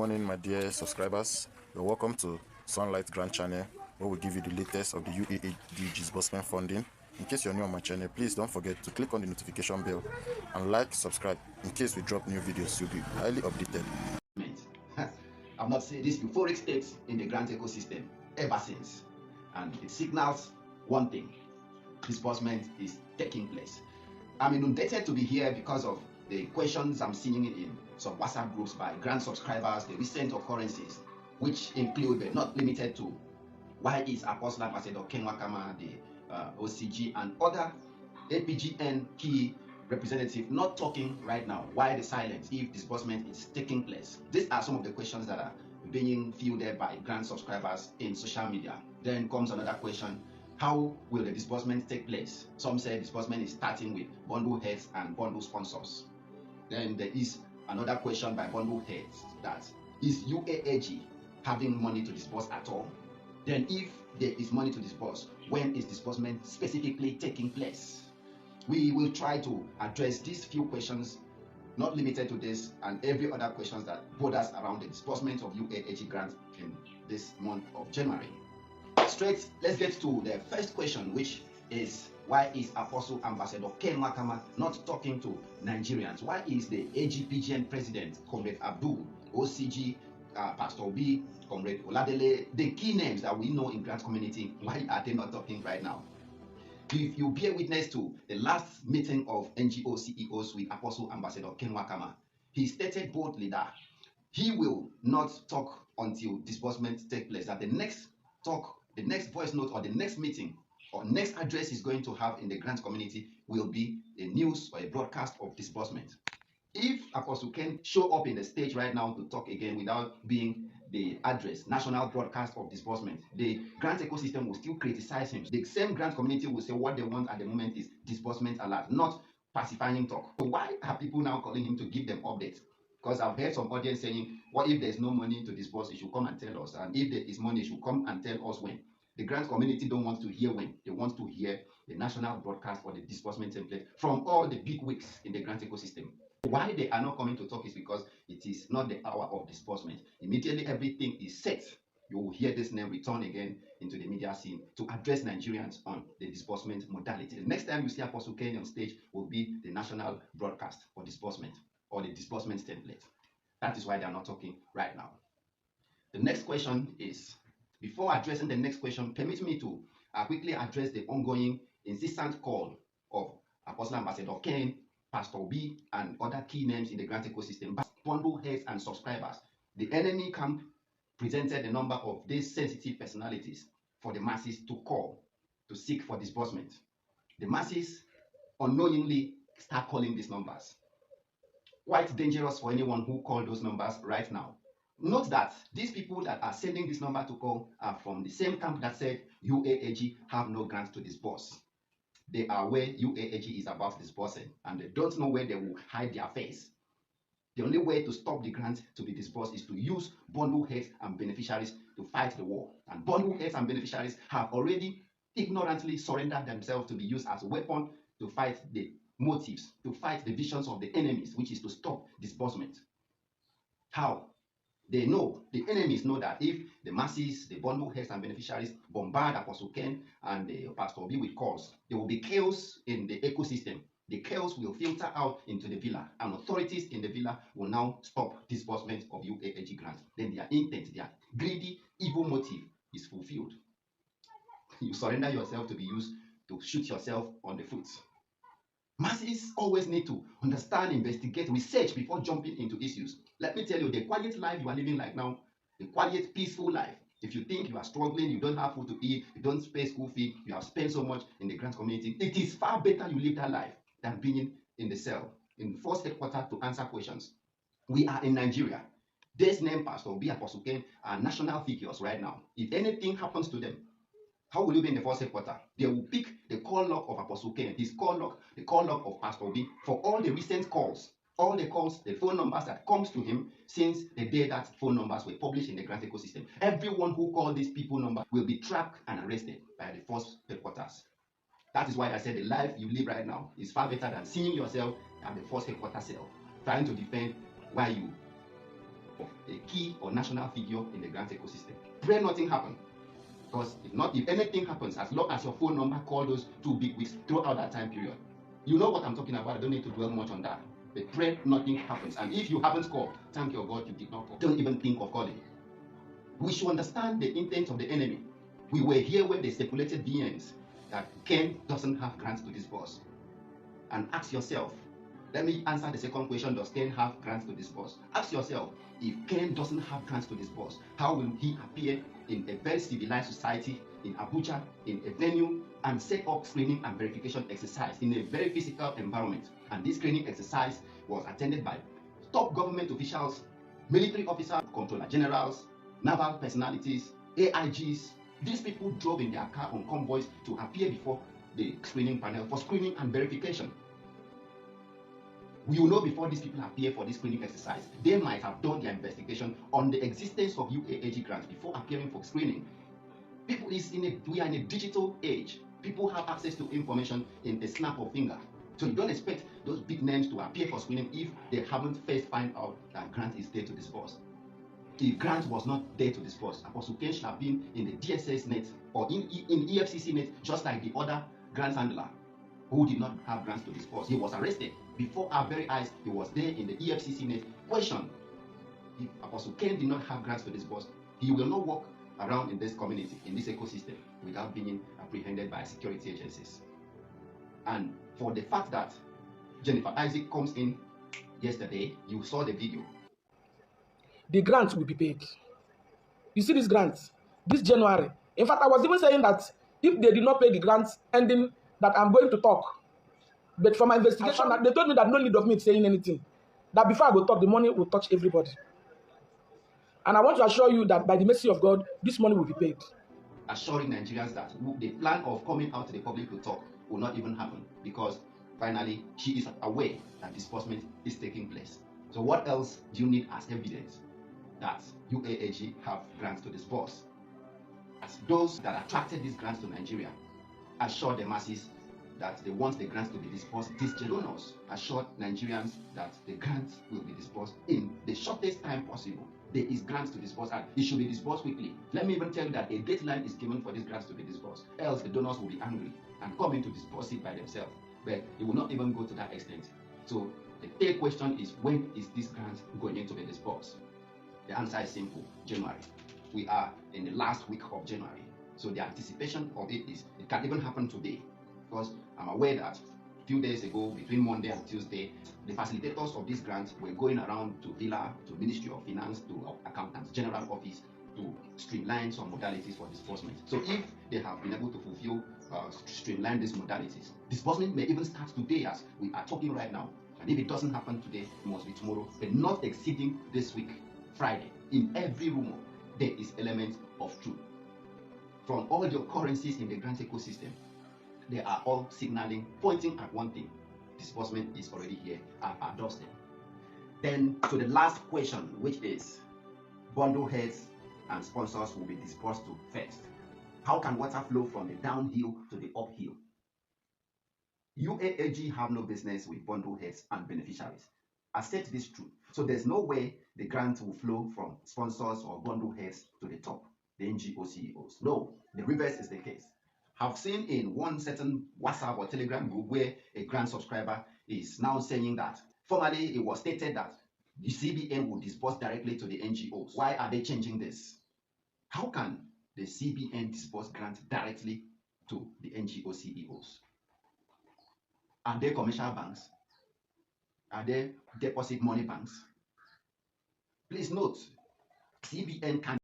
morning, my dear subscribers. You're welcome to Sunlight Grant channel, where we give you the latest of the UAAG disbursement funding. In case you're new on my channel, please don't forget to click on the notification bell and subscribe. In case we drop new videos, you'll be highly updated. I've not seen this euphoric state in the grant ecosystem ever since, and it signals one thing: disbursement is taking place. I'm inundated to be here because of the questions I'm seeing in some WhatsApp groups by grant subscribers, the recent occurrences, which include but not limited to why is Apostle Ambassador Ken Wakama, the OCG, and other AGPGN key representative not talking right now? Why the silence if disbursement is taking place? These are some of the questions that are being fielded by grant subscribers in social media. Then comes another question: how will the disbursement take place? Some say disbursement is starting with bundle heads and bundle sponsors. Then there is another question by bundle heads: that is UAAG having money to disburse at all? Then if there is money to disburse, when is disbursement specifically taking place? We will try to address these few questions, not limited to this, and every other questions that borders around the disbursement of UAAG grant in this month of January. Straight, let's get to the first question, which is: why is Apostle Ambassador Ken Wakama not talking to Nigerians? Why is the AGPGN president, Comrade Abdul, OCG, Pastor B, Comrade Oladele, the key names that we know in grant community, why are they not talking right now? If you bear witness to the last meeting of NGO CEOs with Apostle Ambassador Ken Wakama, he stated boldly that he will not talk until disbursement takes place, that the next talk, the next voice note, or the next meeting or next address he's going to have in the grant community will be a news or a broadcast of disbursement. If Apostle Ken show up in the stage right now to talk again without being the address, national broadcast of disbursement, the grant ecosystem will still criticize him. The same grant community will say what they want at the moment is disbursement alert, not pacifying talk. So why are people now calling him to give them updates? Because I've heard some audience saying, what if there's no money to disburse? He should come and tell us. And if there is money, he should come and tell us when. The grant community don't want to hear when. They want to hear the national broadcast or the disbursement template from all the big wigs in the grant ecosystem. Why they are not coming to talk is because it is not the hour of disbursement. Immediately everything is set, you will hear this name return again into the media scene to address Nigerians on the disbursement modality. The next time you see Apostle Ken on stage will be the national broadcast for disbursement or the disbursement template. That is why they are not talking right now. The next question is, before addressing the next question, permit me to quickly address the ongoing insistent call of Apostle Ambassador Ken, Pastor B, and other key names in the grant ecosystem, bundle heads and subscribers. The enemy camp presented a number of these sensitive personalities for the masses to call to seek for disbursement. The masses unknowingly start calling these numbers. Quite dangerous for anyone who call those numbers right now. Note that these people that are sending this number to call are from the same camp that said UAAG have no grants to disburse. They are where UAAG is about disbursing, and they don't know where they will hide their face. The only way to stop the grant to be disbursed is to use bundle heads and beneficiaries to fight the war. And bundle heads and beneficiaries have already ignorantly surrendered themselves to be used as a weapon to fight the motives, to fight the visions of the enemies, which is to stop disbursement. How? They know, the enemies know that if the masses, the bundle heads and beneficiaries bombard Apostle Ken and the Pastor B with calls, there will be chaos in the ecosystem. The chaos will filter out into the villa, and authorities in the villa will now stop disbursement of UAAG grants. Then their intent, their greedy, evil motive is fulfilled. You surrender yourself to be used to shoot yourself on the foot. Masses always need to understand, investigate, research before jumping into issues. Let me tell you, the quiet life you are living like now, the quiet, peaceful life, if you think you are struggling, you don't have food to eat, you don't pay school fee, you have spent so much in the grant community, it is far better you live that life than being in the cell, in the first headquarters to answer questions. We are in Nigeria. This name, Pastor B, Apostle Ken, are national figures right now. If anything happens to them, how will you be in the first headquarters? They will pick the call log of Apostle Ken, his call log, the call log of Pastor B, for all the recent calls, all the calls, the phone numbers that comes to him since the day that phone numbers were published in the grant ecosystem. Everyone who called these people number will be tracked and arrested by the first headquarters. That is why I said the life you live right now is far better than seeing yourself at the first headquarters cell, trying to defend why you a key or national figure in the grant ecosystem. Pray nothing happen. Because if anything happens, as long as your phone number call those 2 big weeks throughout that time period, you know what I'm talking about. I don't need to dwell much on that. But pray nothing happens. And if you haven't called, thank your God you did not call. Don't even think of calling. We should understand the intent of the enemy. We were here when they stipulated VNs that Ken doesn't have grants to disburse. And ask yourself, let me answer the second question, does Ken have grants to disburse? Ask yourself, if Ken doesn't have grants to disburse, how will he appear in a very civilized society in Abuja, in a venue, and set up screening and verification exercise in a very physical environment? And this screening exercise was attended by top government officials, military officers, controller generals, naval personalities, AIGs. These people drove in their car on convoys to appear before the screening panel for screening and verification. We will know before these people appear for this screening exercise, they might have done their investigation on the existence of UAAG grants before appearing for screening. We are in a digital age. People have access to information in a snap of finger. So you don't expect those big names to appear for screening if they haven't first find out that grant is there to disburse. If grant was not there to disburse, Apostle Ken should have been in the DSS net or in EFCC net, just like the other grant handler who did not have grants to disburse. He was arrested before our very eyes. He was there in the EFCC net. Question: if Apostle Ken did not have grants to disburse, he will not walk around in this community, in this ecosystem, without being apprehended by security agencies. And for the fact that Jennifer Isaac comes in yesterday, you saw the video. The grant will be paid. You see this grant, this January. In fact, I was even saying that if they did not pay the grant ending, that I'm going to talk. But from my investigation, that they told me that no need of me saying anything. That before I go talk, the money will touch everybody. And I want to assure you that by the mercy of God, this money will be paid. Assuring Nigerians that the plan of coming out to the public to talk will not even happen, because finally she is aware that disbursement is taking place. So what else do you need as evidence that UAAG have grants to disburse? As those that attracted these grants to Nigeria assure the masses that they want the grants to be disbursed. These donors assured Nigerians that the grants will be disbursed in the shortest time possible. There is grants to disburse and it should be disbursed quickly. Let me even tell you that a deadline is given for these grants to be disbursed. Else the donors will be angry and come in to disburse it by themselves. But it will not even go to that extent. So the third question is, when is this grant going to be disbursed? The answer is simple: January. We are in the last week of January. So the anticipation of it is, it can even happen today. Because I'm aware that a few days ago, between Monday and Tuesday, the facilitators of this grant were going around to Villa, to Ministry of Finance, to Accountants General Office to streamline some modalities for disbursement. So if they have been able to fulfill, streamline these modalities, disbursement may even start today as we are talking right now. And if it doesn't happen today, it must be tomorrow, but not exceeding this week, Friday. In every rumor, there is element of truth. From all the occurrences in the grant ecosystem, they are all signaling, pointing at one thing: disbursement is already here at our doorstep. Then to the last question, which is, bundle heads and sponsors will be disbursed to first. How can water flow from the downhill to the uphill? UAAG have no business with bundle heads and beneficiaries. Accept this truth. So there's no way the grant will flow from sponsors or bundle heads to the top, the NGO CEOs. No, the reverse is the case. I've seen in one certain WhatsApp or Telegram group where a grant subscriber is now saying that formerly it was stated that the CBN will disburse directly to the NGOs. Why are they changing this? How can the CBN disburse grants directly to the NGO CEOs? Are they commercial banks? Are they deposit money banks? Please note, CBN can